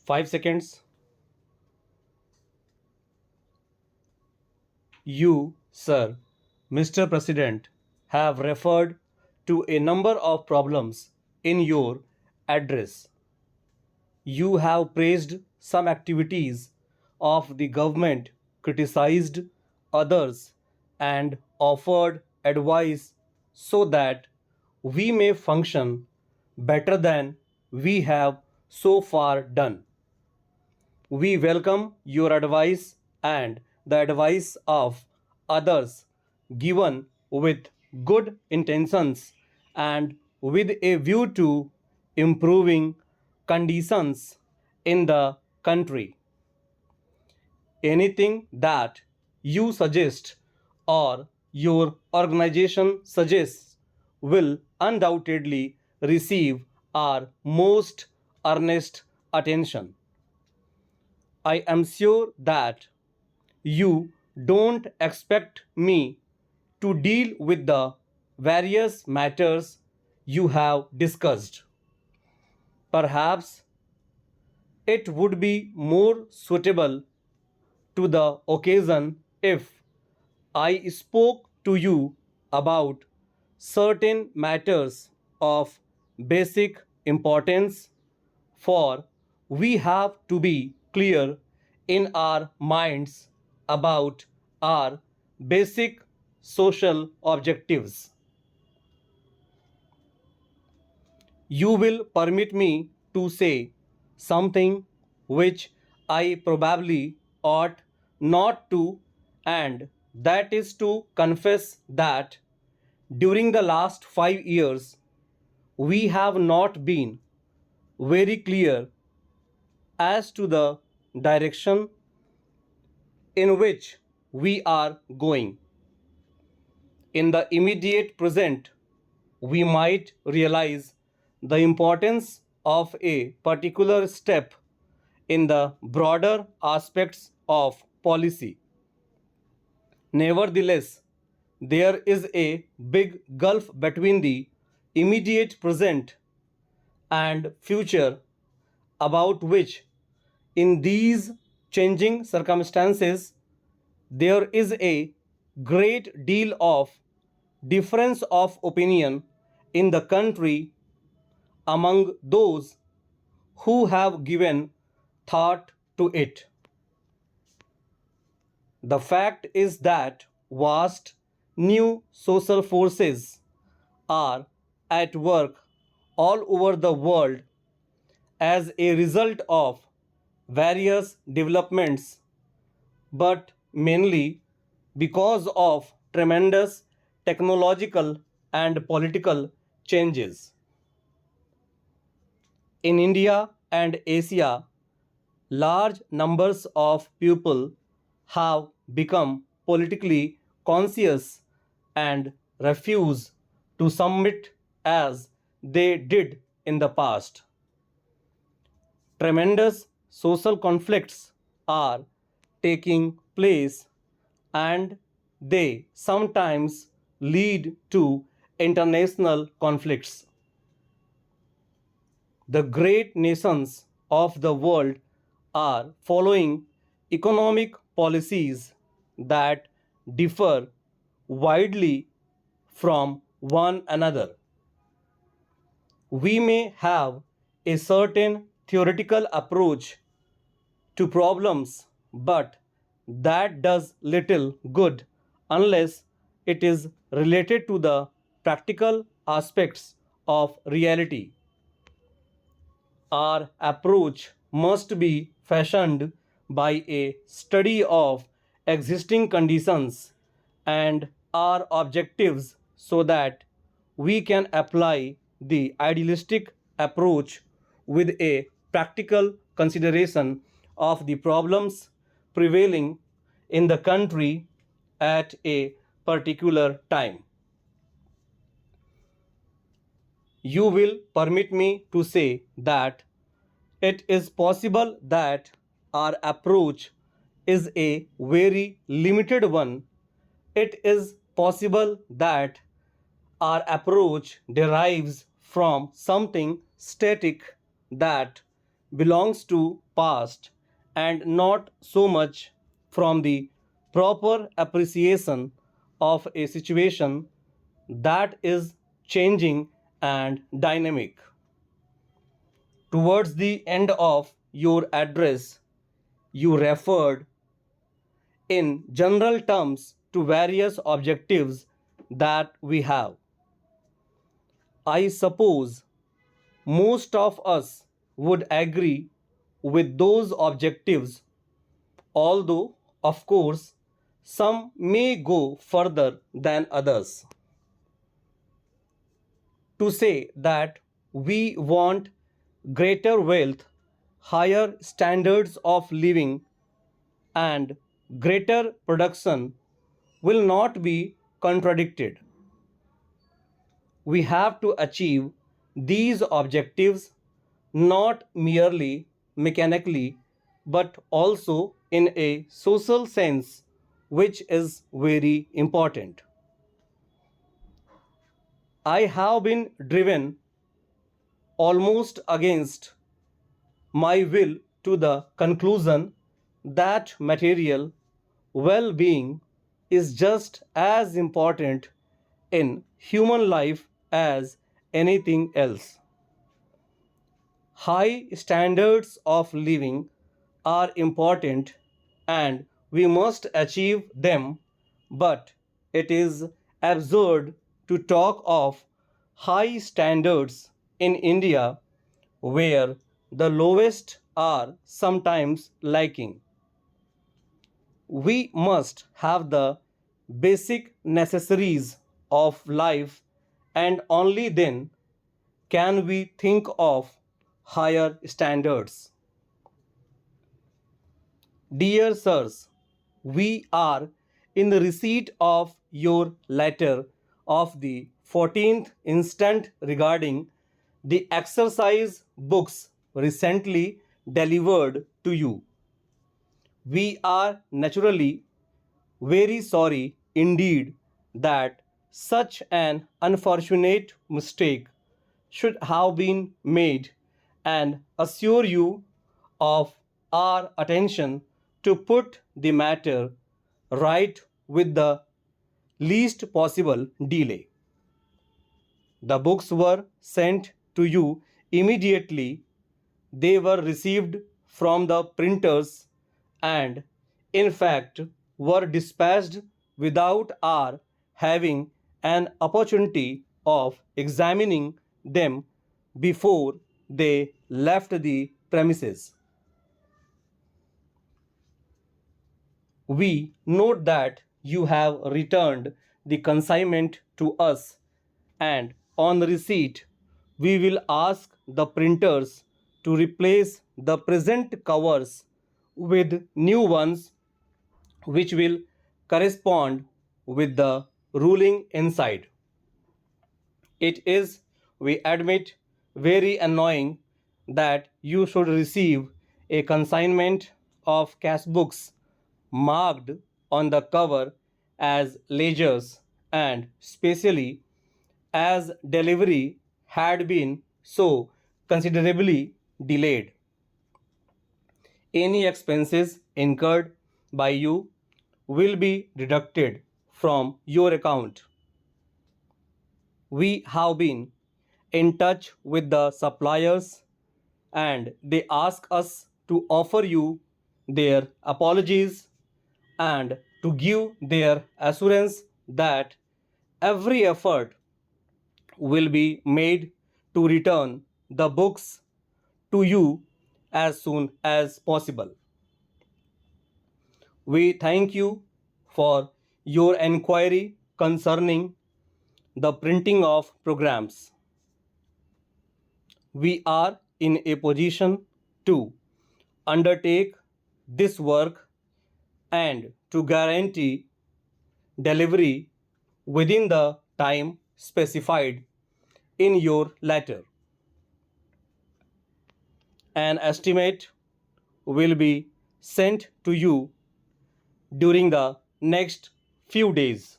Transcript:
5 seconds. You, sir, Mr. President, have referred to a number of problems in your address. You have praised some activities of the government, criticized others, and offered advice so that we may function better than we have so far done. We welcome your advice and the advice of others given with good intentions and with a view to improving conditions in the country. Anything that you suggest or your organization suggests will undoubtedly receive our most earnest attention. I am sure that you don't expect me to deal with the various matters you have discussed. Perhaps it would be more suitable to the occasion if I spoke to you about certain matters of basic importance, for we have to be clear in our minds about our basic social objectives. You will permit me to say something which I probably ought not to, and that is to confess that during the last 5 years we have not been very clear as to the direction in which we are going. In the immediate present, we might realize the importance of a particular step in the broader aspects of policy. Nevertheless, there is a big gulf between the immediate present and future, about which, in these changing circumstances, there is a great deal of difference of opinion in the country among those who have given thought to it. The fact is that vast new social forces are at work all over the world as a result of various developments, but mainly because of tremendous technological and political changes. In India and Asia, large numbers of people have become politically conscious and refuse to submit as they did in the past. Tremendous social conflicts are taking place, and they sometimes lead to international conflicts. The great nations of the world are following economic policies that differ widely from one another. We may have a certain theoretical approach to problems, but that does little good unless it is related to the practical aspects of reality. Our approach must be fashioned by a study of existing conditions and our objectives so that we can apply the idealistic approach with a practical consideration of the problems prevailing in the country at a particular time. You will permit me to say that it is possible that our approach is a very limited one. It is possible that our approach derives from something static that belongs to past and not so much from the proper appreciation of a situation that is changing and dynamic. Towards the end of your address, you referred in general terms to various objectives that we have. I suppose most of us would agree with those objectives, although, of course, some may go further than others. To say that we want greater wealth, higher standards of living, and greater production will not be contradicted. We have to achieve these objectives not merely mechanically but also in a social sense, which is very important. I have been driven almost against my will to the conclusion that material well being is just as important in human life as anything else. High standards of living are important and we must achieve them, but it is absurd to talk of high standards in India where the lowest are sometimes lacking. We must have the basic necessaries of life, and only then can we think of higher standards. Dear sirs, we are in the receipt of your letter of the 14th instant regarding the exercise books recently delivered to you. We are naturally very sorry indeed that such an unfortunate mistake should have been made and assure you of our attention to put the matter right with the least possible delay. The books were sent to you immediately they were received from the printers and, in fact, were dispatched without our having an opportunity of examining them before they left the premises. We note that you have returned the consignment to us, and on receipt, we will ask the printers to replace the present covers with new ones which will correspond with the ruling inside. It is, we admit, very annoying that you should receive a consignment of cash books marked on the cover as ledgers, and especially as delivery had been so considerably delayed. Any expenses incurred by you will be deducted from your account. We have been in touch with the suppliers and they ask us to offer you their apologies and to give their assurance that every effort will be made to return the books to you as soon as possible. We thank you for your enquiry concerning the printing of programs. We are in a position to undertake this work and to guarantee delivery within the time specified in your letter. An estimate will be sent to you during the next few days.